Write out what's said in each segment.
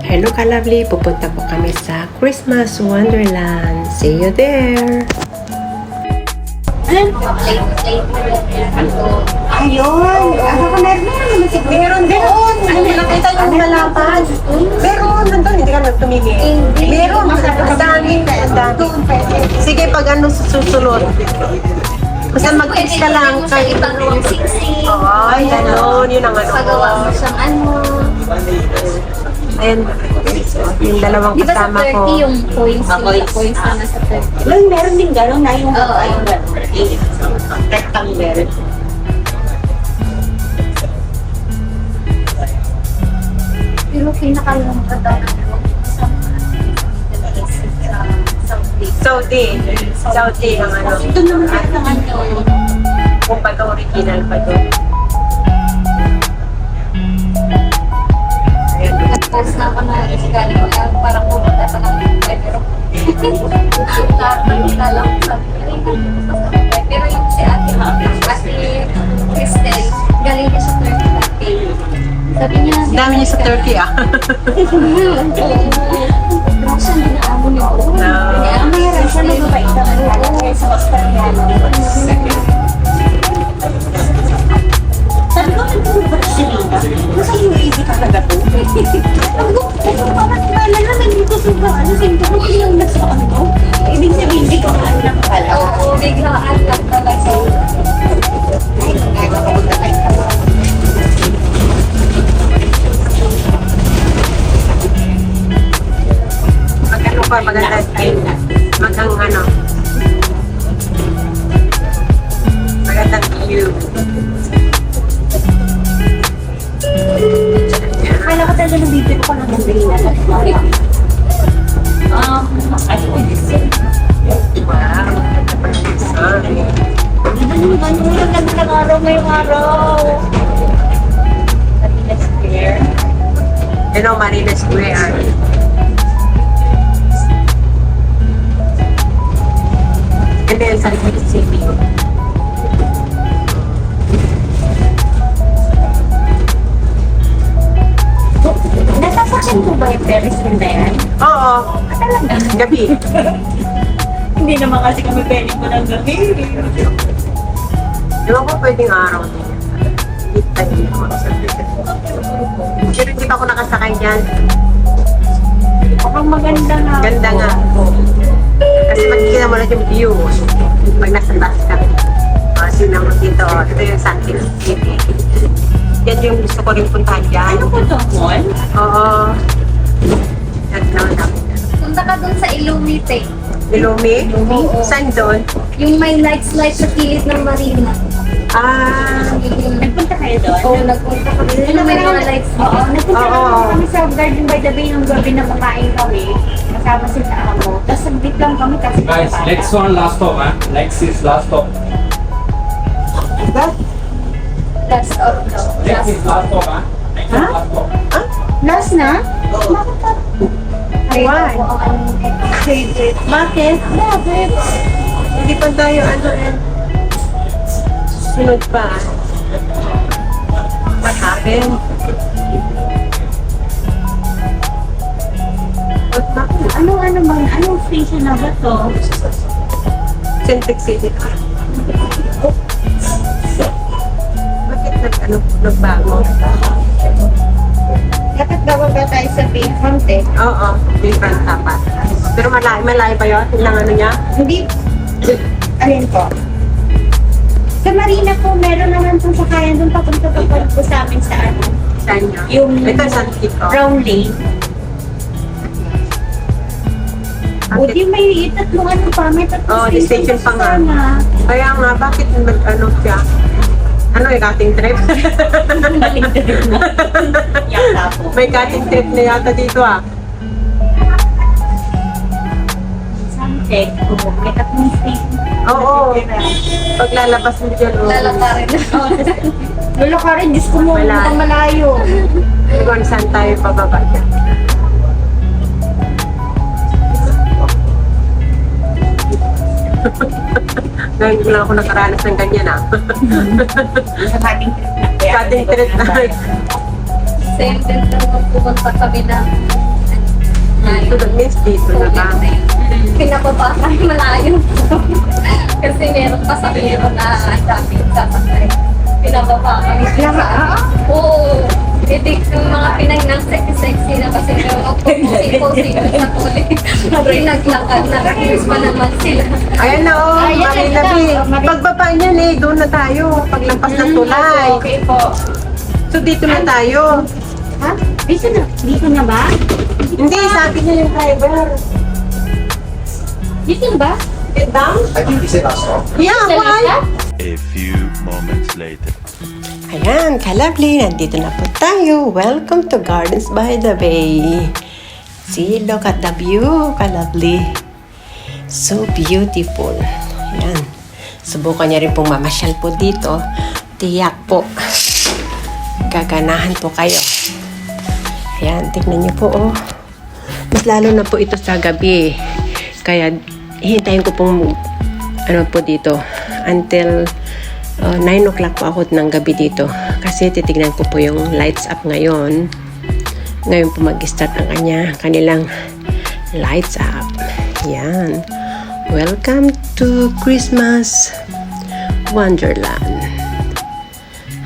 Hello ka-lovely, pupunta po kami sa Christmas Wonderland. See you there! Ayun! Ako ka meron si meron doon! Ano nakita yung malapad? Meron! Nandun, hindi ka nagtumingin. Meron! Ang dami! Ang dami! Sige, pag ano susunod. Basta mag-text ka lang. Sa ibang room 60. Ay, gano'n. Yun ang ano. Pagawa mo siyang ano. Ayun. Yung dalawang Di ba sa kasama 30 ko. yung points? Yung points na nasa 30. Well, meron din gano'n na yung Oo. rectangle. Pero pinakalungkot daw na sa Saudi. Saudi ang ano. Ito naman ang ano. Kung pa ito, original pa ito. Nag-post na ako na galing ko lang parang pumunta pa ng pero nakakita lang sabi ko, pero yung si ate Cristel, galing niya sa Turkey campaign. Sabi niya, Dami niya sa Turkey ah. Grasya, hindi na amo niyo. Kaya mayroon siya nagabait na kaya sa Australiano. Sabi ko, nagtulog si Lina. Nasa UAV ka talaga to. Sabi ko, parang pala na nandito sa ano, sabi ko, kung ilang nasa ano. Ibig sabihin, hindi ko alam lang pala. Oo, biglaan lang talaga. Ay, nagkakapunta kayo. Magkano pa maganda magang ano magandang view. Akala ko talaga ng video ko ng galing na. Wow, sorry. Ang ganda ng araw ngayong araw. Marina Square. You know, Marina Square. And then sa City. Nasasakyan ko ba yung Paris na yan? Oo, Talaga? gabi. Hindi naman kasi kami pwede mo ng gabi. Di ba po pwedeng araw din? Kita din ako sa pero hindi pa ako nakasakay dyan. Mukhang maganda nga. Ganda nga. Kasi makikita mo na yung view pag nasa taas ka. Sino mo dito. Ito yung Santi City. Yan yung gusto ko rin puntahan dyan. Ano po ito, mall? Oo. Yan naman namin. Punta ka dun sa Illumite. Ilumi? Oo. Saan doon? Yung may lights sa kilid ng marina. Ah, Nagpunta kayo doon? Oo, nagpunta kami. Yun may mga lights. Oo, nagpunta Oo. kami sa Garden by the Bay nung gabi na kumakain kami. Kasama si Amo. Tapos nag-dip lang kami kasi Guys, next one last stop, huh? Next is last stop. Last of daw. Next is last stop, huh? Next is last stop. Last na? Why? Ako ang favorite. Bakit? Bakit? hindi pa tayo ano sunod pa. What happened? What happened? Ano bang, anong station na ba to? Centric City. Bakit nagbago? Dapat bababa tayo sa Bayfront eh. Oo, different dapat. Pero malayo pa yun? Ilang ano niya? Hindi. Alin po? Sa Marina po, meron naman pong sakayan doon papunta po sa amin sa ano. Saan niya? Yung Ito San Kiko. Brown Lane. O di may tatlong ano pa, may tatlong Oo, di station pa nga. sana. Kaya nga, bakit ano siya? Ano yung cutting trip? Balik-balik na. Yata po. May cutting trip na yata dito ah. Sunset. Oo, may tatlong station. Oo. Paglalabas mo dyan. Lalaka rin. Lolo ka rin, Diyos ko mo, Wala. mukhang malayo. Kung saan tayo pababa dyan. Ngayon ko lang ako nakaranas ng ganyan ah. Sa cutting trip na. Cutting trip na. Same din naman pumunta kami ng So that means dito na ba? pinababa kami malayo. Kasi meron pasahero na dami sasakay. Pinababa kami. Oo. Hindi yung mga Pinay ng sexy na kasi meron ako sino sa tuloy. Pinaglakad na refuse pa naman sila. Ayan na oh, Mami Nabi. Pagbaba niyan eh, doon na tayo. Paglampas ng tulay. Okay po. So dito na tayo. Ha? Dito na? Dito na ba? Hindi, sabi niya yung driver. Dito ba? Get down? I think this is last stop. Yeah, why? A few moments later. Ayan, kalabli, nandito na po tayo. Welcome to Gardens by the Bay. See, look at the view, kalabli. So beautiful. Ayan. Subukan niya rin pong mamasyal po dito. Tiyak po. Gaganahan po kayo. Ayan, tignan niyo po, oh. Mas lalo na po ito sa gabi. Kaya, hihintayin ko pong, ano po dito, until 9 o'clock po ako ng gabi dito. Kasi titignan ko po yung lights up ngayon. Ngayon po mag-start ang kanilang lights up. Yan. Welcome to Christmas Wonderland.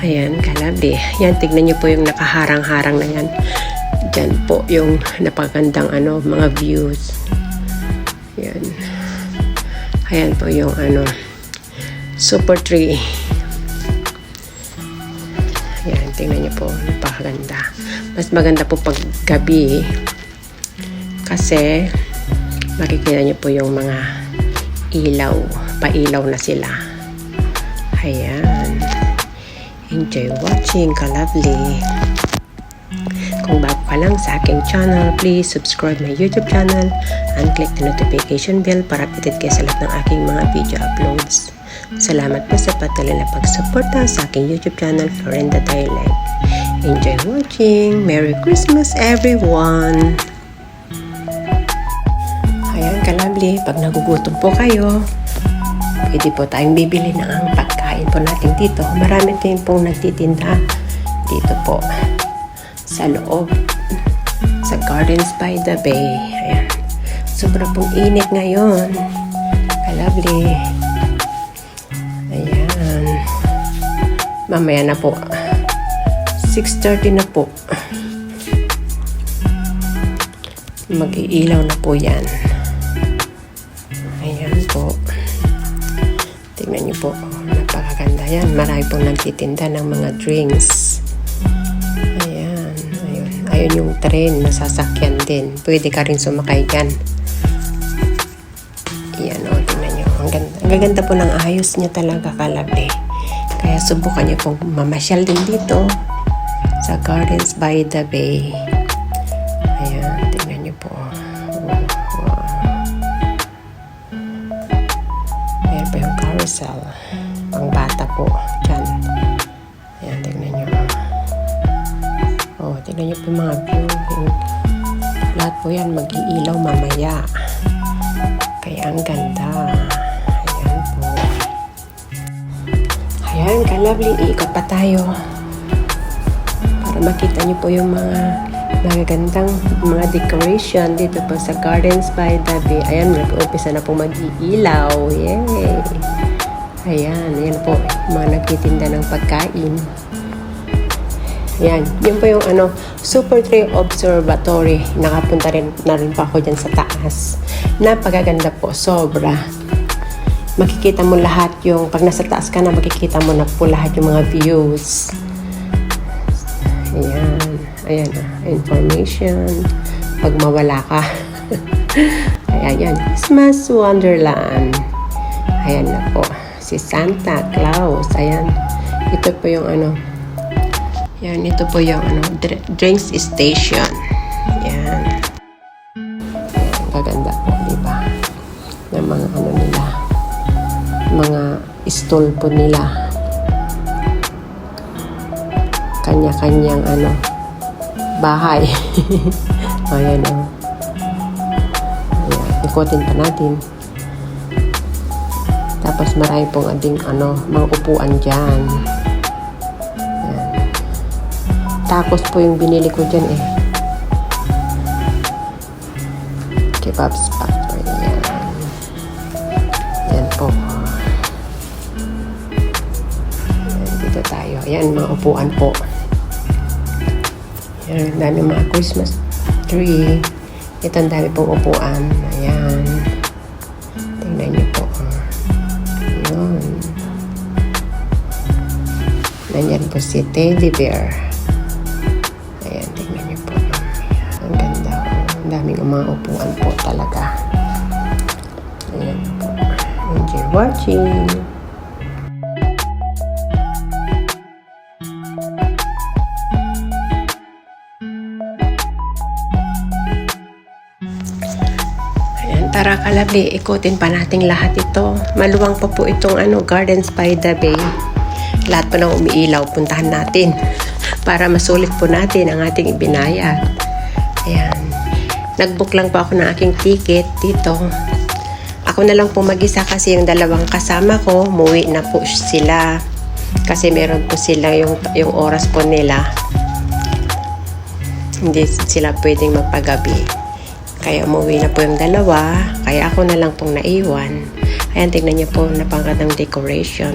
Ayan, kalabi. Yan, tignan nyo po yung nakaharang-harang na yan. Diyan po yung napagandang mga views. Yan. Ayan po yung super tree. Ayan, tingnan niyo po, napakaganda. Mas maganda po pag gabi kasi makikita niyo po yung mga ilaw, pailaw na sila. Ayan. Enjoy watching, ka-lovely. Kung bago ka lang sa aking channel, please subscribe my YouTube channel and click the notification bell para updated kayo sa lahat ng aking mga video uploads. Salamat po sa patuloy na pagsuporta sa aking YouTube channel, Florinda Thailand. Enjoy watching! Merry Christmas, everyone! Ayan, kalabli, pag nagugutom po kayo, pwede po tayong bibili ng pagkain po natin dito. Marami tayong pong nagtitinda dito po sa loob, sa Gardens by the Bay. Ayan. Sobra pong init ngayon. Kalabli. Ayan. Mamaya na po. 6:30 na po. Mag-iilaw na po yan. Ayan po. Tingnan niyo po. Napakaganda yan. Marami pong nagtitinda ng mga drinks. Ayan. Ayun. Ayun yung train na sasakyan din. Pwede ka rin sumakay dyan. Ayan o. Tingnan niyo. Ang gaganda po ng ayos niya talaga, kalabli. Kaya subukan niyo pong mamasyal din dito sa Gardens by the Bay. Ayan. Tingnan niyo po. Wow. Ayan pa yung carousel. Pang bata po. Diyan. Ayan. Tingnan niyo. Oh, tingnan niyo po yung mga view. Lahat po yan mag-iilaw mamaya. Kaya ang ganda. Ayan po. Ayan, ka-lovely. Iikot pa tayo. Para makita niyo po yung mga magagandang mga decoration dito po sa Gardens by the Bay. Ayan, nag-umpisa na po mag-iilaw. Yay! Ayan, ayan po. Mga nagtitinda ng pagkain. Ayan, yun po yung Super Tree Observatory. Nakapunta na rin pa ako dyan sa taas. Napakaganda po, sobra. Makikita mo lahat yung, pag nasa taas ka na, makikita mo na po lahat yung mga views. Ayan, ayan information. Pag mawala ka. Ayan, Christmas Wonderland. Ayan na po, si Santa Claus. Ayan, ito po yung yan, ito po yung drinks station. Yan. Gaganda po, di ba? Ng mga nila. Mga stall po nila. Kanya-kanyang bahay. Ayan o. Ayan, ikutin pa natin. Tapos marami pong ading mga upuan dyan. Tacos po yung binili ko dyan eh. Kebabs factory. Yan. Yan po. Yan, dito tayo. Ayan, mga upuan po. Yan, ang dami mga Christmas tree. Ito ang dami pong upuan. Ayan. Tingnan niyo po. Yun. Nandyan po si Teddy Bear. Ayan, tingnan niyo po. Ayan, ang ganda. Ang daming mga upuan po talaga. Ayan po. Enjoy watching. Ayan, tara kalabli, ikutin pa natin lahat ito. Maluwang pa po itong Gardens by the Bay. Lahat pa ng umiilaw, puntahan natin para masulit po natin ang ating ibinayad. Ayan. Nag-book lang po ako ng aking ticket dito. Ako na lang po mag-isa kasi yung dalawang kasama ko, muwi na po sila. Kasi meron po sila yung oras po nila. Hindi sila pwedeng magpagabi. Kaya umuwi na po yung dalawa. Kaya ako na lang pong naiwan. Ayan, tignan niyo po, napangagandang decoration.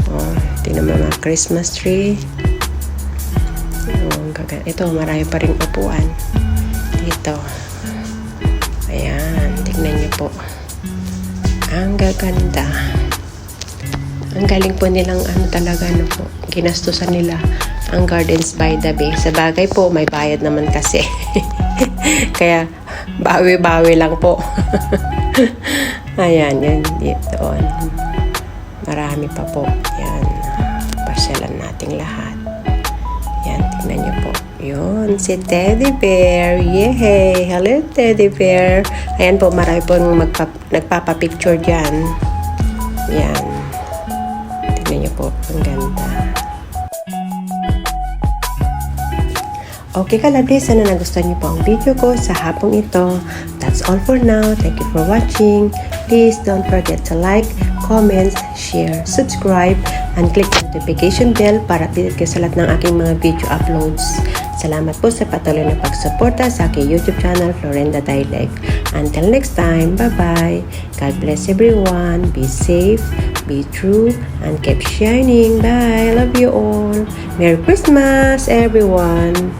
Oh, tingnan mo mga Christmas tree. Oh, ito, marami pa rin upuan. Dito. Ayan, tignan niyo po. Ang gaganda. Ang galing po nilang talaga po. Ginastusan nila ang Gardens by the Bay. Sa bagay po, may bayad naman kasi. Kaya, bawi-bawi lang po. Ayan, yan dito. Marami pa po. Yan. Pasyalan nating lahat. Yan, tingnan niyo po. Yun, si Teddy Bear. Yay! Hello, Teddy Bear. Ayan po, marami po nagpapapicture dyan. Yan. Tingnan niyo po. Ang ganda. Okay kalabli, sana nagustuhan niyo po ang video ko sa hapong ito. That's all for now. Thank you for watching. Please don't forget to like, comment, share, subscribe, and click the notification bell para update kayo sa lahat ng aking mga video uploads. Salamat po sa patuloy na pagsuporta sa aking YouTube channel, Florenda Dialect. Until next time, bye-bye. God bless everyone. Be safe, be true, and keep shining. Bye. Love you all. Merry Christmas, everyone.